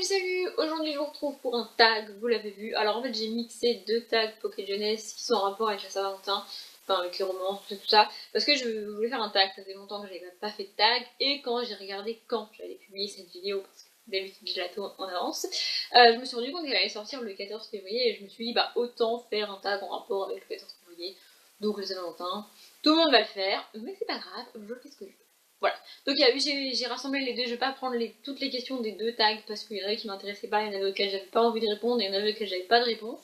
Salut! Aujourd'hui je vous retrouve pour un tag, vous l'avez vu. Alors en fait j'ai mixé deux tags Poké Jeunesse qui sont en rapport avec la Saint-Valentin, enfin avec les romances, tout ça, parce que je voulais faire un tag, ça fait longtemps que j'avais pas fait de tag, et quand j'ai regardé quand j'allais publier cette vidéo, parce que d'habitude je l'attends en avance, je me suis rendu compte qu'elle allait sortir le 14 février, et je me suis dit bah autant faire un tag en rapport avec le 14 février, donc le Saint-Valentin. Tout le monde va le faire, mais c'est pas grave, je fais ce que je veux. Voilà, donc j'ai rassemblé les deux, je vais pas prendre toutes les questions des deux tags parce qu'il y en avait qui m'intéressaient pas, il y en avait auxquelles j'avais pas envie de répondre et il y en avait auxquelles j'avais pas de réponse.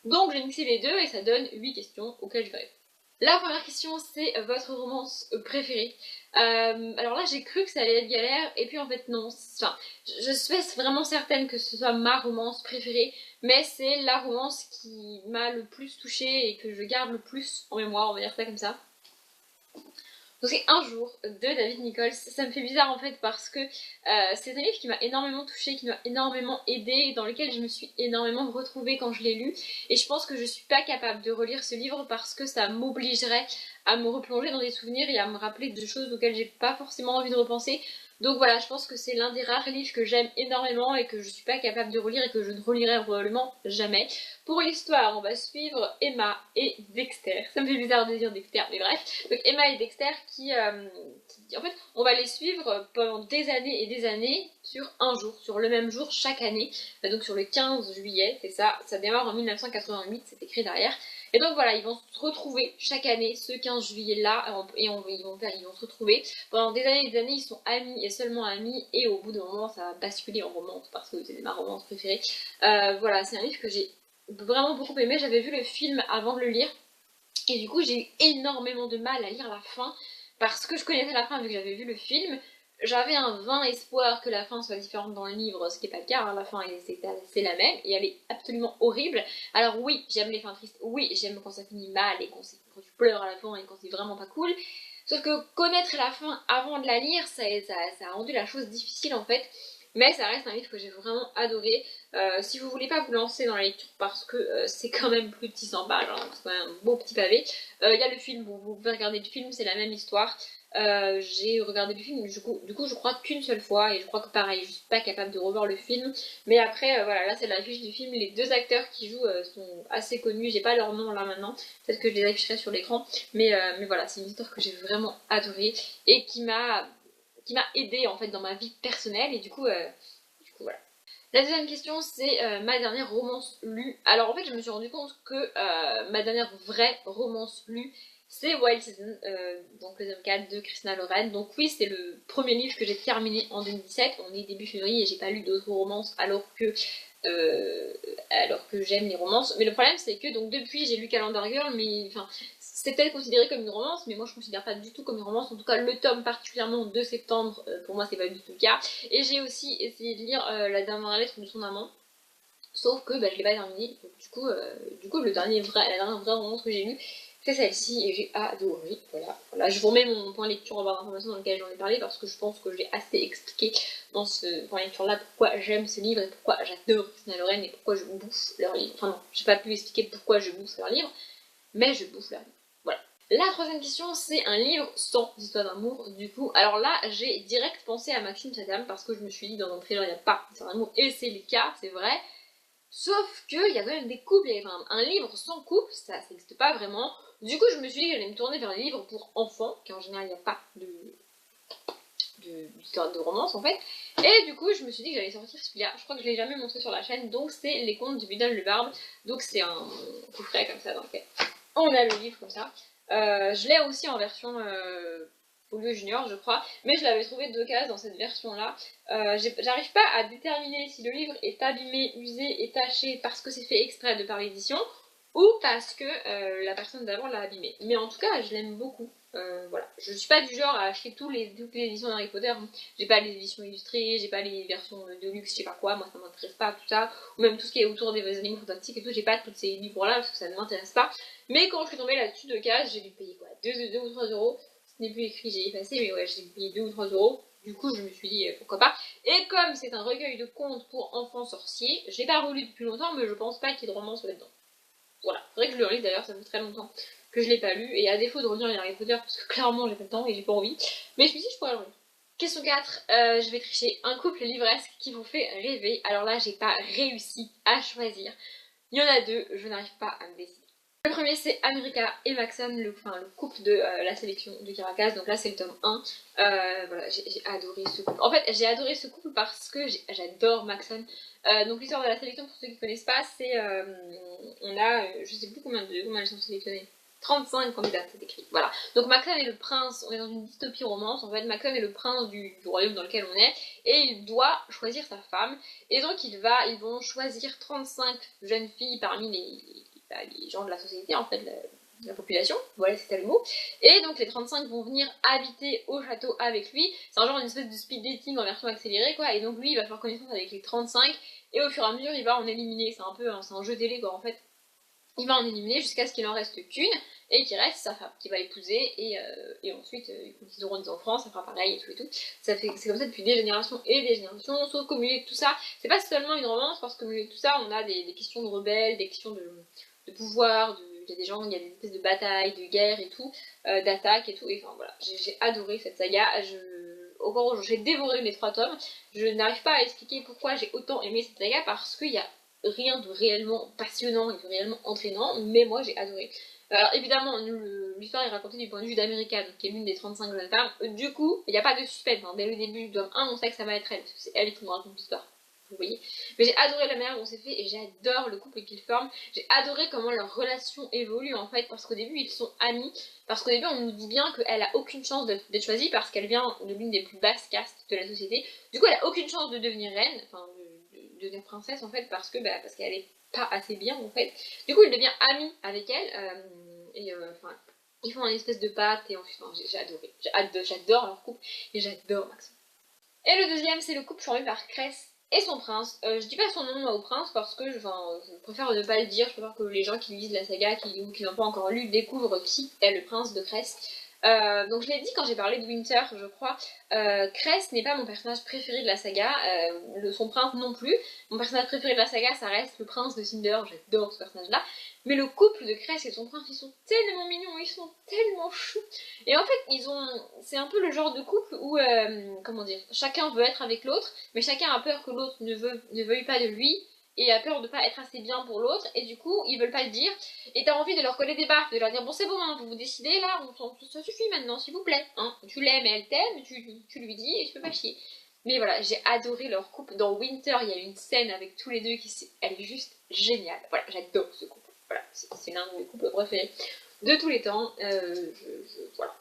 Donc j'ai mixé les deux et ça donne 8 questions auxquelles je vais répondre. La première question c'est votre romance préférée. Alors là j'ai cru que ça allait être galère et puis en fait non, enfin je suis vraiment certaine que ce soit ma romance préférée, mais c'est la romance qui m'a le plus touchée et que je garde le plus en mémoire, on va dire ça comme ça. Donc c'est Un jour de David Nichols. Ça me fait bizarre en fait parce que c'est un livre qui m'a énormément touchée, qui m'a énormément aidée et dans lequel je me suis énormément retrouvée quand je l'ai lu. Et je pense que je suis pas capable de relire ce livre parce que ça m'obligerait à me replonger dans des souvenirs et à me rappeler de choses auxquelles j'ai pas forcément envie de repenser. Donc voilà, je pense que c'est l'un des rares livres que j'aime énormément et que je suis pas capable de relire et que je ne relirai probablement jamais. Pour l'histoire, on va suivre Emma et Dexter. Ça me fait bizarre de dire Dexter, mais bref. Donc Emma et Dexter en fait, on va les suivre pendant des années sur un jour, sur le même jour chaque année. Donc sur le 15 juillet, c'est ça. Ça démarre en 1988, c'est écrit derrière. Et donc voilà, ils vont se retrouver chaque année ce 15 juillet-là, et ils vont se retrouver. Pendant des années, ils sont amis et seulement amis, et au bout d'un moment, ça va basculer en romance, parce que c'est ma romance préférée. Voilà, c'est un livre que j'ai vraiment beaucoup aimé. J'avais vu le film avant de le lire, et du coup, j'ai eu énormément de mal à lire la fin, parce que je connaissais la fin vu que j'avais vu le film. J'avais un vain espoir que la fin soit différente dans le livre, ce qui n'est pas le cas, hein. La fin c'est la même, et elle est absolument horrible. Alors oui, j'aime les fins tristes, oui, j'aime quand ça finit mal, et quand tu pleures à la fin, et quand c'est vraiment pas cool. Sauf que connaître la fin avant de la lire, ça a rendu la chose difficile en fait. Mais ça reste un livre que j'ai vraiment adoré. Si vous voulez pas vous lancer dans la lecture parce que c'est quand même plus de 600 pages, hein, c'est quand même un beau petit pavé, il y a le film, vous pouvez regarder le film, c'est la même histoire. J'ai regardé le film du coup je crois qu'une seule fois et je crois que pareil je suis pas capable de revoir le film, mais après voilà, là c'est la fiche du film, les deux acteurs qui jouent sont assez connus, j'ai pas leur nom là maintenant, peut-être que je les afficherai sur l'écran, mais voilà, c'est une histoire que j'ai vraiment adorée et qui m'a aidée en fait dans ma vie personnelle et du coup voilà. La deuxième question, c'est ma dernière romance lue. Alors en fait, je me suis rendu compte que ma dernière vraie romance lue, c'est Wild Season, donc le tome 4 de Christina Loren. Donc oui, c'est le premier livre que j'ai terminé en 2017. On est début février et j'ai pas lu d'autres romances alors que j'aime les romances. Mais le problème, c'est que donc depuis, j'ai lu Calendar Girl, mais enfin, c'est peut-être considéré comme une romance, mais moi je considère pas du tout comme une romance. En tout cas, le tome particulièrement de septembre, pour moi, c'est pas du tout le cas. Et j'ai aussi essayé de lire La dernière lettre de son amant, sauf que je l'ai pas terminé. Donc, du coup la dernière vraie romance que j'ai lue, c'est celle-ci et j'ai adoré. Voilà. Je vous remets mon point lecture en barre d'informations dans lequel j'en ai parlé parce que je pense que j'ai assez expliqué dans ce point lecture-là pourquoi j'aime ce livre et pourquoi j'adore Christina Loren et pourquoi je bouffe leur livre. Enfin non, j'ai pas pu expliquer pourquoi je bouffe leur livre, mais je bouffe leur livre. Voilà. La troisième question, c'est un livre sans histoire d'amour, du coup. Alors là, j'ai direct pensé à Maxime Chatham parce que je me suis dit dans un trailer, il n'y a pas d'histoire d'amour, et c'est le cas, c'est vrai. Sauf qu'il y a quand même des couples, et enfin, un livre sans couple, ça n'existe pas vraiment. Du coup, je me suis dit que j'allais me tourner vers les livres pour enfants, car en général, il n'y a pas d'histoire de romance en fait. Et du coup, je me suis dit que j'allais sortir celui-là. Je crois que je l'ai jamais montré sur la chaîne, donc c'est Les Contes du Bidon le Barbe. Donc c'est un coffret comme ça dans lequel on a le livre comme ça. Je l'ai aussi en version Folio Junior, je crois, mais je l'avais trouvé deux cases dans cette version-là. J'arrive pas à déterminer si le livre est abîmé, usé et taché parce que c'est fait exprès de par l'édition ou parce que la personne d'avant l'a abîmé. Mais en tout cas, je l'aime beaucoup. Voilà. Je suis pas du genre à acheter toutes les éditions d'Harry Potter. J'ai pas les éditions illustrées, j'ai pas les versions de luxe, je sais pas quoi, moi ça m'intéresse pas tout ça. Ou même tout ce qui est autour des animaux fantastiques et tout, j'ai pas tous ces livres-là parce que ça ne m'intéresse pas. Mais quand je suis tombée là-dessus de case, j'ai dû payer quoi 2 ou 3 euros. Ce n'est plus écrit, j'ai effacé, mais ouais, j'ai dû payer 2 ou 3 euros. Du coup, je me suis dit pourquoi pas. Et comme c'est un recueil de contes pour enfants sorciers, je l'ai pas relu depuis longtemps, mais je pense pas qu'il y ait de romance là-dedans. Voilà, faudrait que je le relise d'ailleurs, ça fait très longtemps que je l'ai pas lu, et à défaut de relire les Harry Potter, parce que clairement j'ai pas le temps et j'ai pas envie, mais je me suis dit je pourrais le relire. Question 4, je vais tricher. Un couple livresque qui vous fait rêver. Alors là, j'ai pas réussi à choisir. Il y en a deux, je n'arrive pas à me décider. Le premier, c'est America et Maxon, le couple de la sélection de Caracas. Donc là, c'est le tome 1. Voilà, j'ai adoré ce couple. En fait, j'ai adoré ce couple parce que j'adore Maxon. Donc l'histoire de la sélection, pour ceux qui ne connaissent pas, c'est... on a, je sais plus combien ils sont sélectionnés. 35 candidats, c'est écrit. Voilà. Donc Maxon est le prince, on est dans une dystopie romance. En fait, Maxon est le prince du royaume dans lequel on est. Et il doit choisir sa femme. Et donc ils vont choisir 35 jeunes filles parmi les gens de la société, en fait, la population, voilà, c'était le mot. Et donc les 35 vont venir habiter au château avec lui. C'est un genre une espèce de speed dating en version accélérée, quoi. Et donc lui, il va faire connaissance avec les 35, et au fur et à mesure, il va en éliminer. C'est un peu, c'est un jeu télé, quoi, en fait. Il va en éliminer jusqu'à ce qu'il en reste qu'une, et qu'il reste sa femme, qu'il va épouser, et ensuite, quand ils auront des enfants, ça fera pareil, et tout. C'est comme ça depuis des générations et des générations, sauf qu'au milieu de tout ça, c'est pas seulement une romance, parce qu'au milieu de tout ça, on a des questions de rebelles, des questions de pouvoir, il y a des gens, il y a des espèces de batailles, de guerres et tout, d'attaques et tout, et enfin voilà, j'ai adoré cette saga, encore j'ai dévoré les 3 tomes, je n'arrive pas à expliquer pourquoi j'ai autant aimé cette saga, parce qu'il y a rien de réellement passionnant et de réellement entraînant, mais moi j'ai adoré. Alors évidemment, l'histoire est racontée du point de vue d'America, qui est l'une des 35 jeunes femmes, du coup, il n'y a pas de suspense, hein. Dès le début du tome 1, on sait que ça va être elle, parce que c'est elle qui nous raconte l'histoire. Vous voyez. Mais j'ai adoré la manière dont c'est fait et j'adore le couple qu'ils forment. J'ai adoré comment leur relation évolue en fait, parce qu'au début ils sont amis, parce qu'au début on nous dit bien qu'elle a aucune chance d'être choisie parce qu'elle vient de l'une des plus basses castes de la société. Du coup elle a aucune chance de devenir reine, enfin de devenir princesse en fait, parce qu'elle est pas assez bien en fait. Du coup il devient ami avec elle enfin ils font une espèce de pacte et enfin, j'ai adoré. J'adore leur couple et j'adore Max. Et le deuxième, c'est le couple formé par Cress et son prince. Je dis pas son nom au prince parce que je préfère ne pas le dire. Je préfère que les gens qui lisent la saga ou qui n'ont pas encore lu découvrent qui est le prince de Cress. Donc je l'ai dit quand j'ai parlé de Winter, je crois. Cress n'est pas mon personnage préféré de la saga, son prince non plus. Mon personnage préféré de la saga, ça reste le prince de Cinder, j'adore ce personnage-là. Mais le couple de Cress et son prince, ils sont tellement mignons, ils sont tellement choux. Et en fait, c'est un peu le genre de couple où, comment dire, chacun veut être avec l'autre, mais chacun a peur que l'autre ne veuille pas de lui, et a peur de pas être assez bien pour l'autre, et du coup, ils veulent pas le dire, et t'as envie de leur coller des baffes, de leur dire, bon c'est bon, hein, vous vous décidez là, ça suffit maintenant, s'il vous plaît, hein. Tu l'aimes et elle t'aime, tu lui dis, et tu peux pas chier. Mais voilà, j'ai adoré leur couple. Dans Winter, il y a une scène avec tous les deux elle est juste géniale. Voilà, j'adore ce couple. Voilà, c'est l'un de mes couples préférés de tous les temps. Voilà.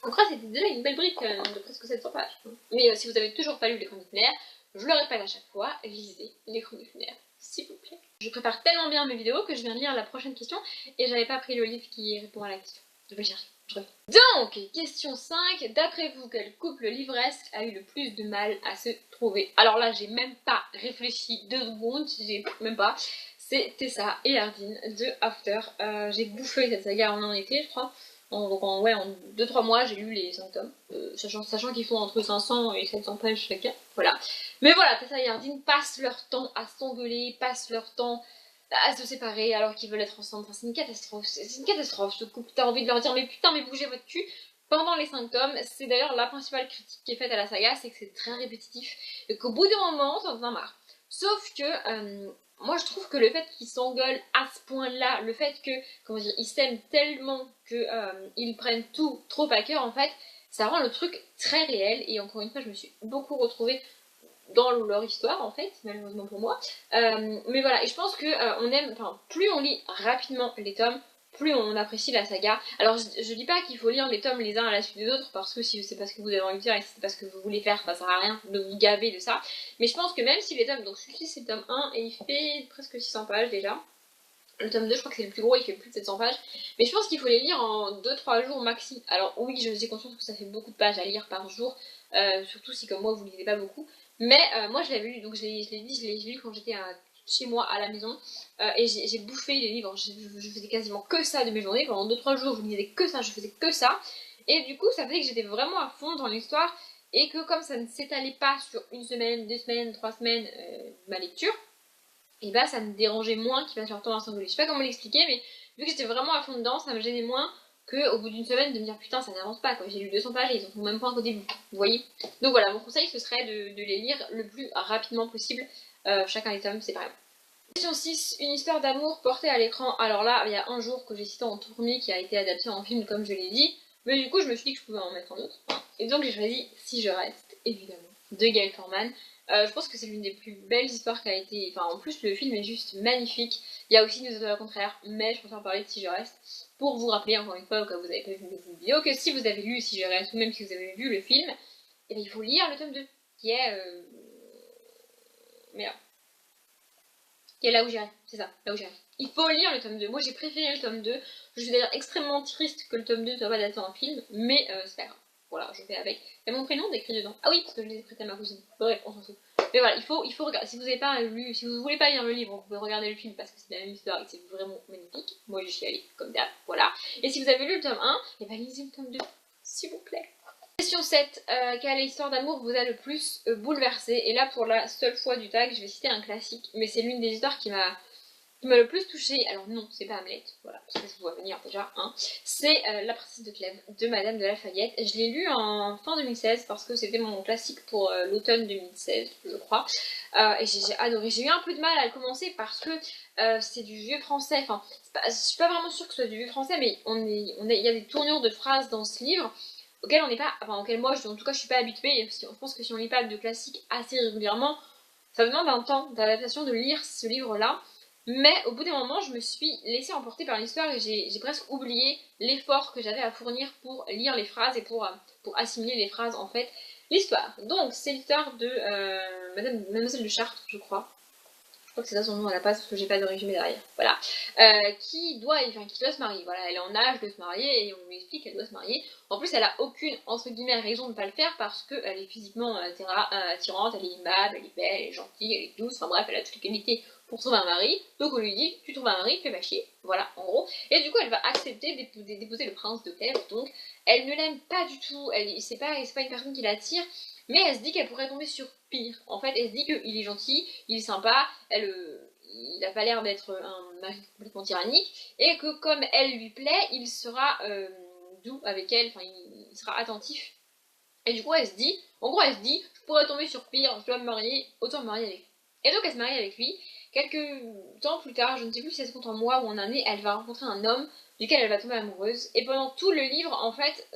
En vrai, c'était déjà une belle brique de presque 700 pages. Mais si vous avez toujours pas lu les chroniques lunaires, je le répète à chaque fois, lisez les chroniques lunaires, s'il vous plaît. Je prépare tellement bien mes vidéos que je viens de lire la prochaine question et j'avais pas pris le livre qui répond à la question. Je vais le chercher. Donc, question 5. D'après vous, quel couple livresque a eu le plus de mal à se trouver? Alors là, j'ai même pas réfléchi 2 secondes, j'ai même pas. C'est Tessa et Ardine de After. J'ai bouffé cette saga en un été, je crois. En 2-3 mois, j'ai lu les 5 tomes, sachant qu'ils font entre 500 et 700 pages chacun, voilà. Mais voilà, Tessa et Ardine passent leur temps à s'engueuler, passent leur temps à se séparer alors qu'ils veulent être ensemble. Enfin, c'est une catastrophe, ce couple. T'as envie de leur dire, mais putain, mais bougez votre cul pendant les 5 tomes. C'est d'ailleurs la principale critique qui est faite à la saga, c'est que c'est très répétitif et qu'au bout d'un moment, ça en devient marre. Sauf que moi je trouve que le fait qu'ils s'engueulent à ce point-là, le fait que, comment dire, ils s'aiment tellement qu'ils prennent tout trop à cœur, en fait, ça rend le truc très réel. Et encore une fois, je me suis beaucoup retrouvée dans leur histoire, en fait, malheureusement pour moi. Mais voilà, et je pense que on aime, enfin, plus on lit rapidement les tomes, plus on apprécie la saga. Alors je dis pas qu'il faut lire les tomes les uns à la suite des autres, parce que si c'est pas ce que vous avez envie de faire et si c'est pas ce que vous voulez faire, ça sert à rien de vous gaver de ça. Mais je pense que même si les tomes, donc celui-ci c'est le tome 1 et il fait presque 600 pages déjà. Le tome 2, je crois que c'est le plus gros, il fait plus de 700 pages. Mais je pense qu'il faut les lire en 2-3 jours maxi. Alors oui, je suis consciente que ça fait beaucoup de pages à lire par jour, surtout si comme moi vous lisez pas beaucoup. Mais moi je l'avais lu, donc je l'ai lu quand j'étais chez moi à la maison. Et j'ai bouffé les livres, je faisais quasiment que ça de mes journées. Pendant 2-3 jours je lisais que ça, je faisais que ça. Et du coup ça faisait que j'étais vraiment à fond dans l'histoire. Et que comme ça ne s'étalait pas sur 1 semaine, 2 semaines, 3 semaines ma lecture, et bah ça me dérangeait moins qu'il passe leur temps à s'engueuler. Je sais pas comment l'expliquer, mais vu que j'étais vraiment à fond dedans, ça me gênait moins qu'au bout d'une semaine de me dire putain ça n'avance pas quoi, j'ai lu 200 pages et ils en font même point qu'au début, vous voyez. Donc voilà, mon conseil ce serait de les lire le plus rapidement possible, chacun des tomes séparément. Question 6, une histoire d'amour portée à l'écran. Alors là, il y a un jour que j'ai cité en tournée qui a été adapté en film comme je l'ai dit, mais du coup je me suis dit que je pouvais en mettre un autre. Et donc j'ai choisi Si je reste, évidemment, de Gaël Forman. Je pense que c'est l'une des plus belles histoires qui a été... Enfin, en plus, le film est juste magnifique. Il y a aussi des auteurs au contraire, mais je préfère parler de Si je reste pour vous rappeler, encore une fois, au cas où vous n'avez pas vu une vidéo, que si vous avez lu Si je reste, ou même si vous avez vu le film, eh bien, il faut lire le tome 2, qui est... Merde. Qui est Là où j'irai, c'est ça, Là où j'irai. Il faut lire le tome 2. Moi, j'ai préféré le tome 2. Je suis d'ailleurs extrêmement triste que le tome 2 ne soit pas adapté en film, mais c'est pas grave. Voilà, je fais avec. Il y a mon prénom décrit dedans. Ah oui, parce que je les ai prêtés à ma cousine. Bref, on s'en fout. Mais voilà, il faut regarder. Si vous n'avez pas lu, si vous voulez pas lire le livre, vous pouvez regarder le film parce que c'est la même histoire et que c'est vraiment magnifique. Moi, je suis allée comme d'hab, voilà. Et si vous avez lu le tome 1, et bien lisez le tome 2, s'il vous plaît. Question 7. Quelle histoire d'amour vous a le plus bouleversé? Et là, pour la seule fois du tag, je vais citer un classique, mais c'est l'une des histoires qui m'a le plus touchée. Alors non, c'est pas Hamlet, voilà, parce que je vois venir déjà, hein. C'est La princesse de Clèves de Madame de Lafayette. Je l'ai lu en fin 2016 parce que c'était mon classique pour l'automne 2016, je crois. Et j'ai adoré. J'ai eu un peu de mal à le commencer parce que c'est du vieux français. Enfin, je suis pas vraiment sûre que ce soit du vieux français, mais il y a des tournures de phrases dans ce livre auquel on n'est pas, enfin auquel moi, en tout cas, je suis pas habituée. Et je pense que si on lit pas de classiques assez régulièrement, ça demande un temps d'adaptation de lire ce livre-là. Mais au bout d'un moment, je me suis laissée emporter par l'histoire et j'ai presque oublié l'effort que j'avais à fournir pour lire les phrases et pour assimiler les phrases en fait. L'histoire. Donc, c'est l'histoire de Mademoiselle de Chartres, je crois. Je crois que c'est ça son nom à la base parce que j'ai pas de résumé derrière. Voilà. Qui doit se marier. Voilà, elle est en âge de se marier et on lui explique qu'elle doit se marier. En plus, elle a aucune, entre guillemets, raison de ne pas le faire parce qu'elle est physiquement attirante, elle est aimable, elle est belle, elle est gentille, elle est douce, enfin bref, elle a toutes les qualités pour trouver un mari. Donc on lui dit, tu trouves un mari, fais pas chier. Voilà, en gros. Et du coup, elle va accepter d'épouser le prince de Clèves. Donc, elle ne l'aime pas du tout. C'est pas une personne qui l'attire. Mais elle se dit qu'elle pourrait tomber sur pire. En fait, elle se dit qu'il est gentil, il est sympa, il a pas l'air d'être un mari complètement tyrannique, et que comme elle lui plaît, il sera doux avec elle, enfin il sera attentif. Et du coup, elle se dit, je pourrais tomber sur pire, je dois me marier, autant me marier avec lui. Et donc elle se marie avec lui. Quelques temps plus tard, je ne sais plus si ça se compte en mois ou en année, elle va rencontrer un homme duquel elle va tomber amoureuse. Et pendant tout le livre, en fait,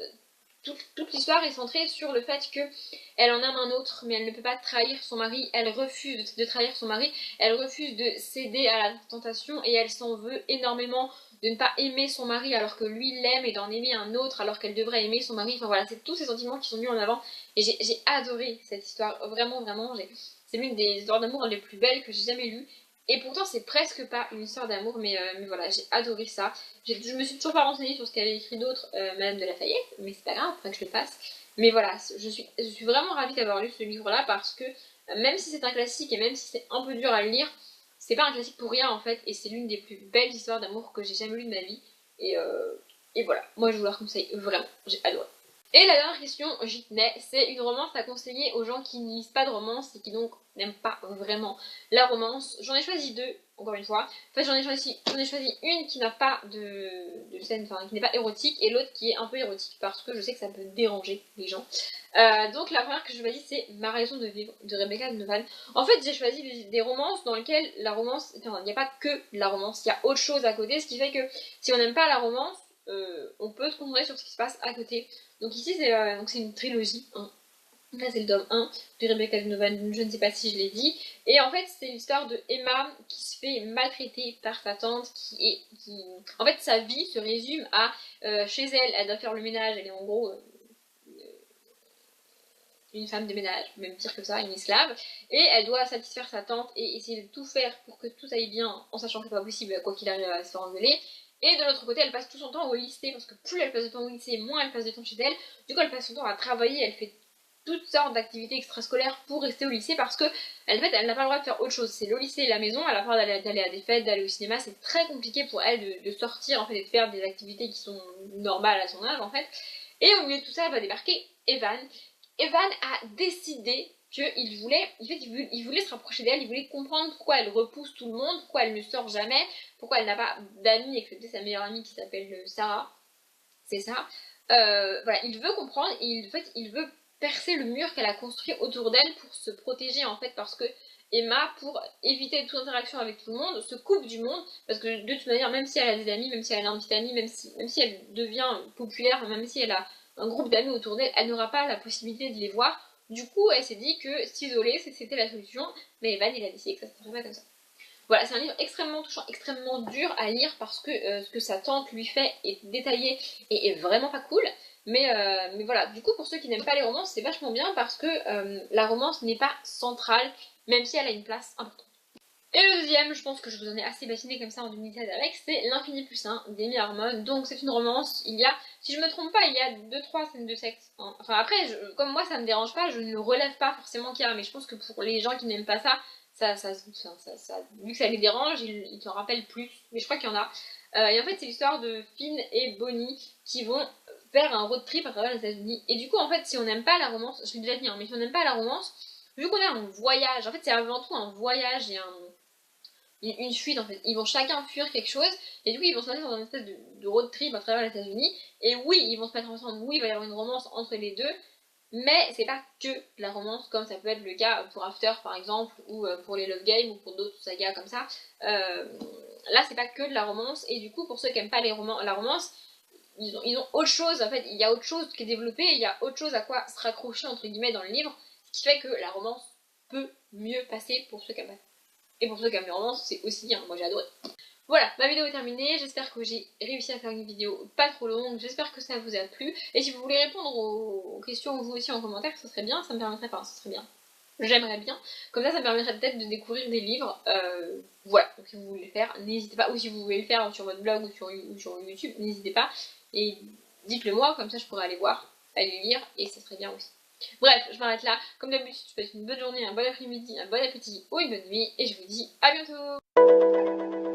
toute l'histoire est centrée sur le fait que elle en aime un autre, mais elle ne peut pas trahir son mari. Elle refuse de trahir son mari, elle refuse de céder à la tentation et elle s'en veut énormément de ne pas aimer son mari alors que lui l'aime et d'en aimer un autre alors qu'elle devrait aimer son mari. Enfin voilà, c'est tous ces sentiments qui sont mis en avant et j'ai adoré cette histoire, vraiment, vraiment. C'est l'une des histoires d'amour les plus belles que j'ai jamais lues. Et pourtant, c'est presque pas une histoire d'amour, mais voilà, j'ai adoré ça. Je me suis toujours pas renseignée sur ce qu'elle avait écrit d'autre, Madame de Lafayette, mais c'est pas grave, après que je le fasse. Mais voilà, je suis vraiment ravie d'avoir lu ce livre-là parce que même si c'est un classique et même si c'est un peu dur à le lire, c'est pas un classique pour rien en fait, et c'est l'une des plus belles histoires d'amour que j'ai jamais lues de ma vie. Et voilà, moi je vous la conseille vraiment, j'ai adoré. Et la dernière question, j'y tenais, c'est une romance à conseiller aux gens qui ne lisent pas de romance et qui donc n'aiment pas vraiment la romance. J'en ai choisi deux, encore une fois. En fait, j'en ai choisi une qui n'a pas de scène, enfin qui n'est pas érotique, et l'autre qui est un peu érotique parce que je sais que ça peut déranger les gens. Donc la première que je choisis, c'est Ma raison de vivre de Rebecca Novan. En fait, j'ai choisi des romances dans lesquelles la romance, enfin, il n'y a pas que de la romance, il y a autre chose à côté, ce qui fait que si on n'aime pas la romance, on peut se concentrer sur ce qui se passe à côté. Donc ici c'est une trilogie, hein. Là c'est le tome 1 de Rebecca Novan, je ne sais pas si je l'ai dit. Et en fait c'est l'histoire de Emma qui se fait maltraiter par sa tante En fait sa vie se résume à chez elle doit faire le ménage, elle est en gros une femme de ménage, même pire que ça, une esclave, et elle doit satisfaire sa tante et essayer de tout faire pour que tout aille bien, en sachant que c'est pas possible quoi qu'il arrive à se faire engueuler. Et de l'autre côté, elle passe tout son temps au lycée, parce que plus elle passe de temps au lycée, moins elle passe de temps chez elle. Du coup, elle passe son temps à travailler, elle fait toutes sortes d'activités extrascolaires pour rester au lycée, parce que en fait, elle n'a pas le droit de faire autre chose. C'est le lycée et la maison, elle a le droit d'aller à des fêtes, d'aller au cinéma, c'est très compliqué pour elle de sortir en fait, et de faire des activités qui sont normales à son âge en fait. Et au milieu de tout ça, elle va débarquer Evan. Evan a décidé qu'il voulait, il voulait se rapprocher d'elle, il voulait comprendre pourquoi elle repousse tout le monde, pourquoi elle ne sort jamais, pourquoi elle n'a pas d'amis excepté sa meilleure amie qui s'appelle Sarah. c'est ça. Voilà, il veut comprendre et en fait, il veut percer le mur qu'elle a construit autour d'elle pour se protéger en fait, parce que Emma, pour éviter toute interaction avec tout le monde, se coupe du monde, parce que de toute manière, même si elle a des amis, même si elle a un petit ami, même si elle devient populaire, même si elle a un groupe d'amis autour d'elle, elle n'aura pas la possibilité de les voir. Du coup, elle s'est dit que s'isoler, c'était la solution, mais Evan, il a décidé que ça se ferait pas comme ça. Voilà, c'est un livre extrêmement touchant, extrêmement dur à lire parce que ce que sa tante lui fait est détaillé et est vraiment pas cool. Mais voilà, du coup, pour ceux qui n'aiment pas les romances, c'est vachement bien parce que la romance n'est pas centrale, même si elle a une place importante. Et le deuxième, je pense que je vous en ai assez bassiné comme ça en 2017 avec, c'est L'Infini plus 1 d'Amy Harmon. Donc c'est une romance, il y a, si je me trompe pas, il y a 2-3 scènes de sexe. Hein. Enfin après, comme moi ça me dérange pas, je ne le relève pas forcément qu'il y a, mais je pense que pour les gens qui n'aiment pas ça, vu que ça les dérange, ils s'en rappellent plus, mais je crois qu'il y en a. Et en fait c'est l'histoire de Finn et Bonnie qui vont faire un road trip à travers les États-Unis. Et du coup en fait si on n'aime pas la romance, je l'ai déjà dit, hein, mais si on n'aime pas la romance, vu qu'on est en voyage, en fait c'est avant tout un voyage et une fuite en fait. Ils vont chacun fuir quelque chose et du coup ils vont se mettre dans une espèce de road trip à travers les États-Unis. Et oui, ils vont se mettre ensemble, oui, il va y avoir une romance entre les deux, mais c'est pas que de la romance comme ça peut être le cas pour After par exemple, ou pour les Love Games ou pour d'autres sagas comme ça. Là c'est pas que de la romance et du coup pour ceux qui aiment pas la romance, ils ont autre chose en fait, il y a autre chose qui est développé, il y a autre chose à quoi se raccrocher entre guillemets dans le livre, ce qui fait que la romance peut mieux passer pour ceux qui aiment pas. Et pour ceux qui aiment les romances, c'est aussi bien, moi j'ai adoré. Voilà, ma vidéo est terminée, j'espère que j'ai réussi à faire une vidéo pas trop longue, j'espère que ça vous a plu. Et si vous voulez répondre aux questions vous aussi en commentaire, ce serait bien, ça me permettrait, enfin ce serait bien, j'aimerais bien. Comme ça me permettrait peut-être de découvrir des livres, voilà, donc si vous voulez le faire, n'hésitez pas, ou si vous voulez le faire sur votre blog ou sur YouTube, n'hésitez pas. Et dites-le moi, comme ça je pourrais aller voir, aller lire, et ça serait bien aussi. Bref, je m'arrête là. Comme d'habitude, je vous souhaite une bonne journée, un bon après-midi, un bon appétit ou une bonne nuit. Et je vous dis à bientôt.